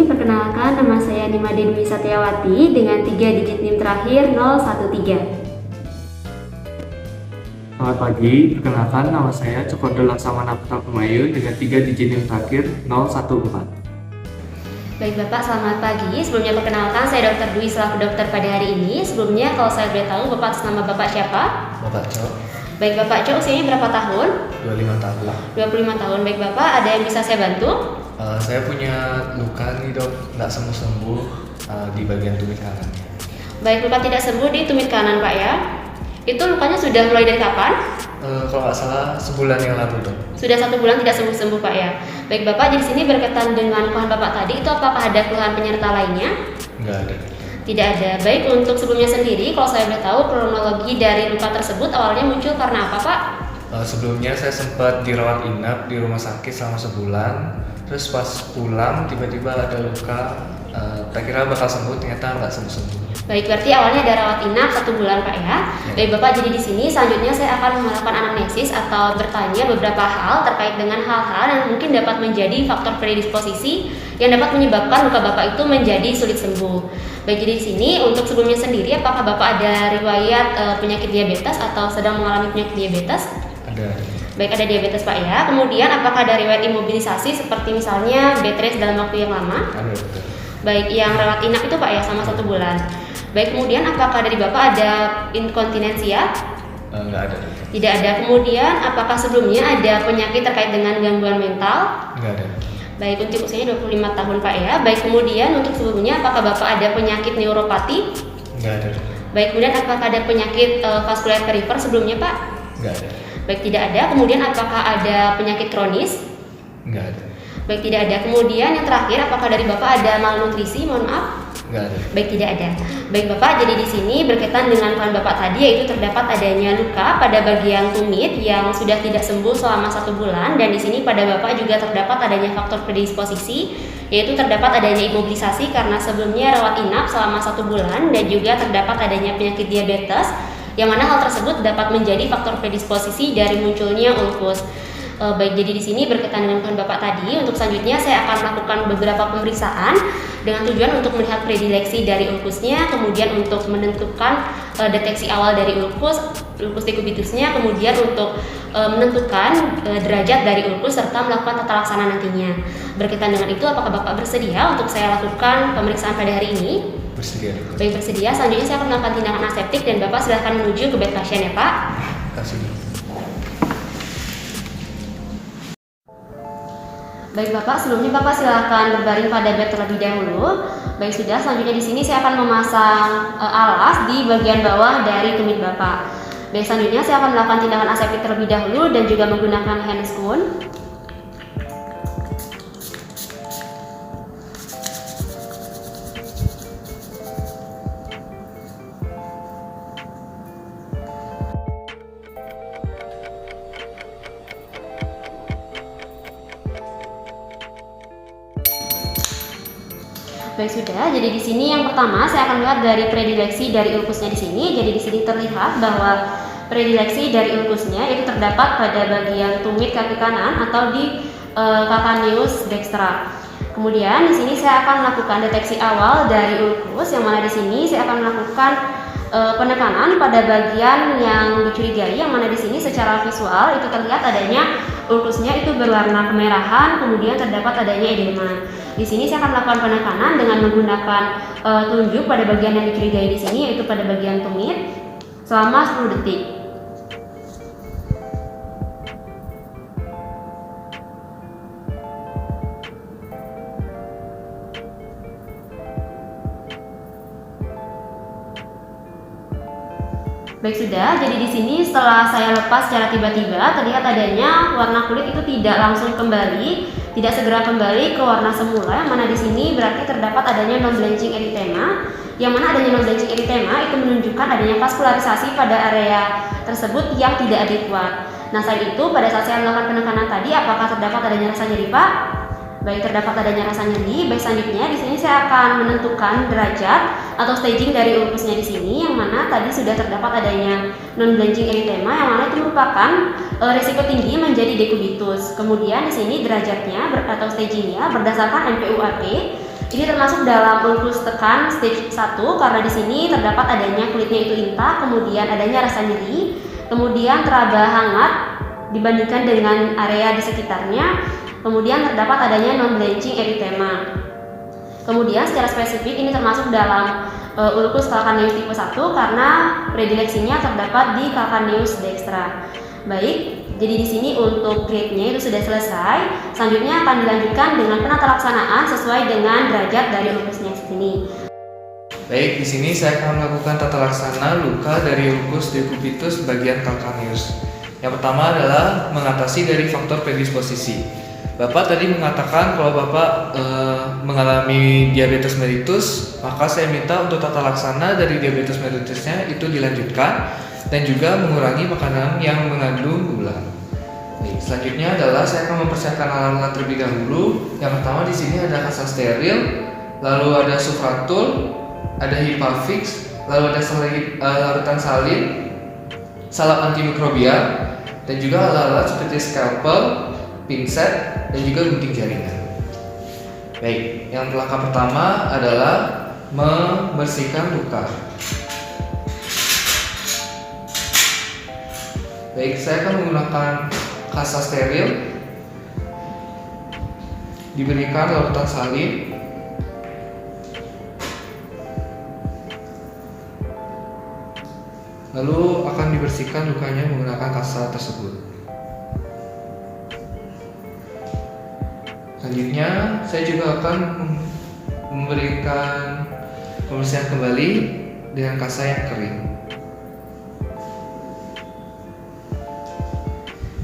perkenalkan nama saya Nimade Dwi Satyawati dengan 3 digit NIM terakhir 013. Selamat pagi, perkenalkan nama saya Cokodo Laksamana Pemayu dengan 3 digit NIM terakhir 014. Baik Bapak, selamat pagi. Sebelumnya perkenalkan saya Dr. Dwi selaku dokter pada hari ini. Sebelumnya kalau saya boleh tahu Bapak atas nama Bapak siapa? Bapak Cok. Baik Bapak Cok, usianya berapa tahun? 25 tahun lah. 25 tahun. Baik Bapak, ada yang bisa saya bantu? Saya punya luka nih dok, nggak sembuh-sembuh di bagian tumit kanan. Baik, luka tidak sembuh di tumit kanan Pak ya. Itu lukanya sudah mulai dari kapan? Kalau nggak salah sebulan yang lalu dok. Sudah 1 bulan tidak sembuh-sembuh Pak ya. Baik Bapak, di sini berkaitan dengan keluhan Bapak tadi, itu apakah ada keluhan penyerta lainnya? Nggak ada. Tidak ada. Baik, untuk sebelumnya sendiri, kalau saya boleh tahu kronologi dari luka tersebut awalnya muncul karena apa Pak? Sebelumnya saya sempat dirawat inap di rumah sakit selama sebulan. Terus pas pulang tiba-tiba ada luka. Tak kira bakal sembuh, ternyata nggak sembuh-sembuh. Baik, berarti awalnya ada rawat inap 1 bulan Pak ya. Baik Bapak, jadi di sini selanjutnya saya akan melakukan anamnesis atau bertanya beberapa hal terkait dengan hal-hal yang mungkin dapat menjadi faktor predisposisi yang dapat menyebabkan luka Bapak itu menjadi sulit sembuh. Baik, jadi di sini untuk sebelumnya sendiri, apakah Bapak ada riwayat penyakit diabetes atau sedang mengalami penyakit diabetes? Ada. Baik, ada diabetes Pak ya. Kemudian apakah ada riwayat imobilisasi seperti misalnya bed rest dalam waktu yang lama? Ada. Baik, yang rawat inap itu Pak ya sama 1 bulan. Baik, kemudian apakah dari Bapak ada inkontinensia? Nggak ada. Tidak ada. Kemudian apakah sebelumnya ada penyakit terkait dengan gangguan mental? Nggak ada. Baik, untuk usianya 25 tahun Pak ya. Baik, kemudian untuk sebelumnya apakah Bapak ada penyakit neuropati? Nggak ada. Baik, kemudian apakah ada penyakit vaskular perifer sebelumnya Pak? Nggak ada. Baik, tidak ada. Kemudian apakah ada penyakit kronis? Nggak ada. Baik, tidak ada. Kemudian yang terakhir, apakah dari Bapak ada malnutrisi? Mohon maaf. Nggak ada. Baik, tidak ada. Baik Bapak, jadi di sini berkaitan dengan keluhan Bapak tadi, yaitu terdapat adanya luka pada bagian tumit yang sudah tidak sembuh selama 1 bulan, dan di sini pada Bapak juga terdapat adanya faktor predisposisi, yaitu terdapat adanya imobilisasi karena sebelumnya rawat inap selama 1 bulan, dan juga terdapat adanya penyakit diabetes, yang mana hal tersebut dapat menjadi faktor predisposisi dari munculnya ulkus. Baik, jadi di sini berkaitan dengan keluhan Bapak tadi, untuk selanjutnya saya akan melakukan beberapa pemeriksaan dengan tujuan untuk melihat predileksi dari ulkusnya, kemudian untuk menentukan deteksi awal dari ulkus dekubitusnya, kemudian untuk menentukan derajat dari ulkus serta melakukan tata laksana nantinya. Berkaitan dengan itu, apakah Bapak bersedia untuk saya lakukan pemeriksaan pada hari ini? Bersedia. Baik, bersedia. Selanjutnya saya akan melakukan tindakan aseptik dan Bapak silahkan menuju ke bed pasien ya Pak. Kasih. Baik Bapak, sebelumnya Bapak silakan berbaring pada bed terlebih dahulu. Baik, sudah. Selanjutnya di sini saya akan memasang alas di bagian bawah dari tumit Bapak. Baik, selanjutnya saya akan melakukan tindakan aseptik terlebih dahulu dan juga menggunakan handscoon. Baik, sudah. Jadi di sini yang pertama saya akan lihat dari predileksi dari ulkusnya di sini. Jadi di sini terlihat bahwa predileksi dari ulkusnya itu terdapat pada bagian tumit kaki kanan atau di calcaneus dextra. Kemudian di sini saya akan melakukan deteksi awal dari ulkus, yang mana di sini saya akan melakukan penekanan pada bagian yang dicurigai, yang mana di sini secara visual itu terlihat adanya ulkusnya itu berwarna kemerahan, kemudian terdapat adanya edema. Di sini saya akan melakukan penekanan dengan menggunakan tunjuk pada bagian yang dicurigai di sini, yaitu pada bagian tumit selama 10 detik. Baik, sudah. Jadi di sini setelah saya lepas secara tiba-tiba terlihat adanya warna kulit itu tidak langsung kembali, tidak segera kembali ke warna semula, yang mana di sini berarti terdapat adanya non-blanching erythema, yang mana adanya non-blanching erythema itu menunjukkan adanya vaskularisasi pada area tersebut yang tidak adekuat. Nah, selain itu pada saat saya melakukan penekanan tadi, apakah terdapat adanya rasa nyeri Pak? Baik, terdapat adanya rasa nyeri. Baik, selanjutnya di sini saya akan menentukan derajat atau staging dari ulkusnya di sini, yang mana tadi sudah terdapat adanya non-blanching erythema, yang mana itu merupakan risiko tinggi menjadi dekubitus. Kemudian di sini derajatnya atau stagingnya berdasarkan MPUAP, Ini termasuk dalam ulkus tekan stage 1 karena di sini terdapat adanya kulitnya itu intak, kemudian adanya rasa nyeri, kemudian teraba hangat dibandingkan dengan area di sekitarnya, kemudian terdapat adanya non-blanching erythema. Kemudian secara spesifik ini termasuk dalam ulkus calcaneus tipe 1 karena predileksinya terdapat di calcaneus dextra. Baik, jadi di sini untuk grade-nya itu sudah selesai. Selanjutnya akan dilanjutkan dengan penata laksanaan sesuai dengan derajat dari ulkusnya sini. Baik, di sini saya akan melakukan tata laksana luka dari ulkus decubitus bagian calcaneus. Yang pertama adalah mengatasi dari faktor predisposisi. Bapak tadi mengatakan kalau Bapak mengalami diabetes mellitus, maka saya minta untuk tata laksana dari diabetes mellitusnya itu dilanjutkan dan juga mengurangi makanan yang mengandung gula. Baik, selanjutnya adalah saya akan mempersiapkan alat-alat terlebih dahulu. Yang pertama di sini ada kasa steril, lalu ada sufratul, ada hipafix, lalu ada larutan salin, salep antimikrobial, dan juga alat-alat seperti scalpel, pinset, dan juga gunting jaringan. Baik, yang langkah pertama adalah membersihkan luka. Baik, saya akan menggunakan kasa steril, diberikan larutan salin, lalu akan dibersihkan lukanya menggunakan kasa tersebut. Selanjutnya, saya juga akan memberikan pembersihan kembali dengan kasa yang kering.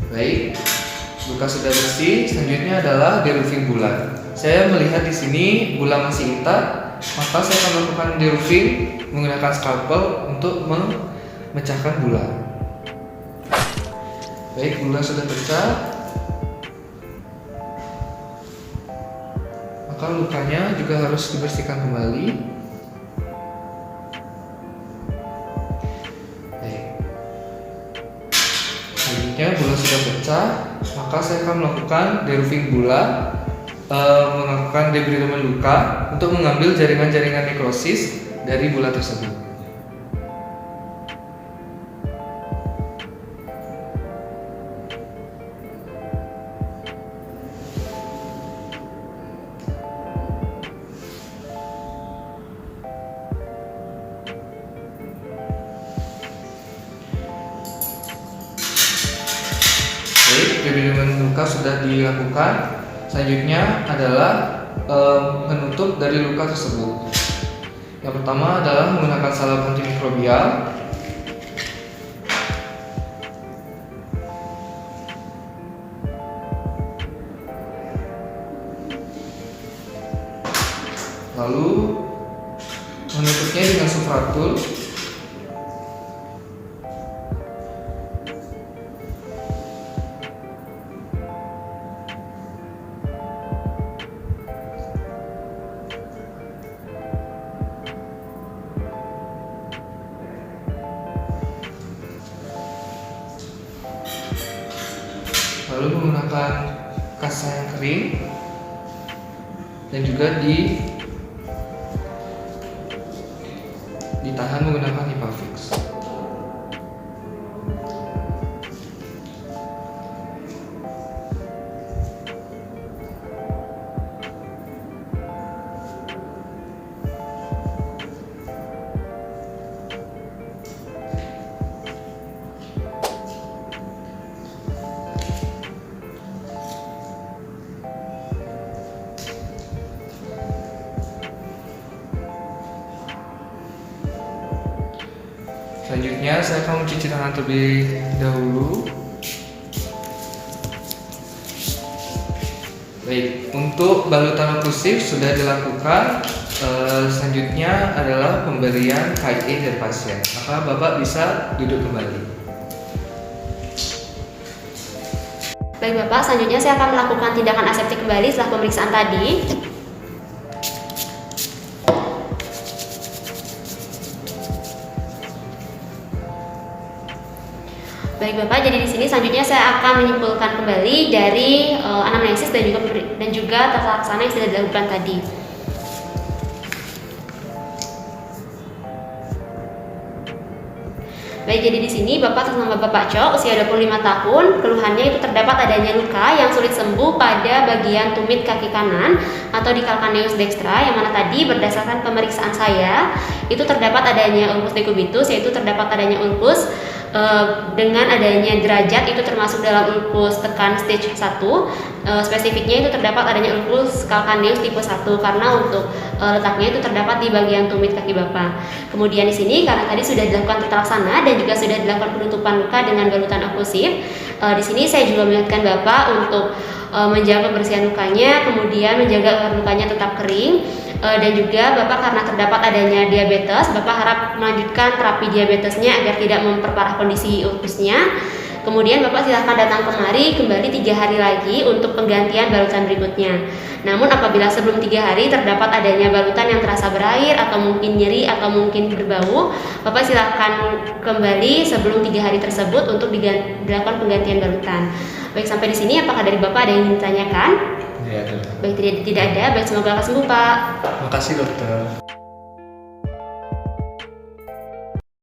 Baik, luka sudah bersih. Selanjutnya adalah deroofing bulan. Saya melihat di sini bulan masih intak, maka saya akan melakukan deroofing menggunakan scalpel untuk memecahkan bulan. Baik, bulan sudah pecah, maka lukanya juga harus dibersihkan kembali. Selanjutnya bola sudah pecah, maka saya akan melakukan deroofing bola, melakukan debridement luka untuk mengambil jaringan-jaringan nekrosis dari bola tersebut. Baik, debridement luka sudah dilakukan. Selanjutnya adalah menutup dari luka tersebut. Yang pertama adalah menggunakan salep antimikrobial. Lalu menutupnya dengan sufratul. Lalu menggunakan kasa yang kering dan juga ditahan menggunakan hipafix. Selanjutnya saya akan mencuci tangan terlebih dahulu. Baik, untuk balutan oklusif sudah dilakukan. Selanjutnya adalah pemberian KIE dari pasien. Maka Bapak bisa duduk kembali. Baik Bapak, selanjutnya saya akan melakukan tindakan aseptik kembali setelah pemeriksaan tadi. Baik Bapak, jadi di sini selanjutnya saya akan menyimpulkan kembali dari anamnesis dan juga tata laksana yang sudah dilakukan tadi. Baik, jadi di sini Bapak atas nama Bapak Cok, usia 25 tahun, keluhannya itu terdapat adanya luka yang sulit sembuh pada bagian tumit kaki kanan atau di calcaneus dextra, yang mana tadi berdasarkan pemeriksaan saya itu terdapat adanya ulcus decubitus, yaitu terdapat adanya ulcus dengan adanya derajat itu termasuk dalam ulcus tekan stage 1. Spesifiknya itu terdapat adanya ulcus calcaneus tipe 1 karena untuk letaknya itu terdapat di bagian tumit kaki Bapak. Kemudian di sini karena tadi sudah dilakukan tata laksana dan juga sudah dilakukan penutupan luka dengan balutan oklusif, di sini saya juga mengingatkan Bapak untuk menjaga kebersihan lukanya, kemudian menjaga agar lukanya tetap kering. Dan juga Bapak karena terdapat adanya diabetes, Bapak harap melanjutkan terapi diabetesnya agar tidak memperparah kondisi ulkusnya. Kemudian Bapak silahkan datang kemari kembali 3 hari lagi untuk penggantian balutan berikutnya. Namun apabila sebelum 3 hari terdapat adanya balutan yang terasa berair atau mungkin nyeri atau mungkin berbau, Bapak silahkan kembali sebelum 3 hari tersebut untuk dilakukan penggantian balutan. Baik, sampai di sini apakah dari Bapak ada yang ingin ditanyakan? Ya, dokter. Baik, tidak ada. Baik, semoga sembuh Pak. Makasih dokter.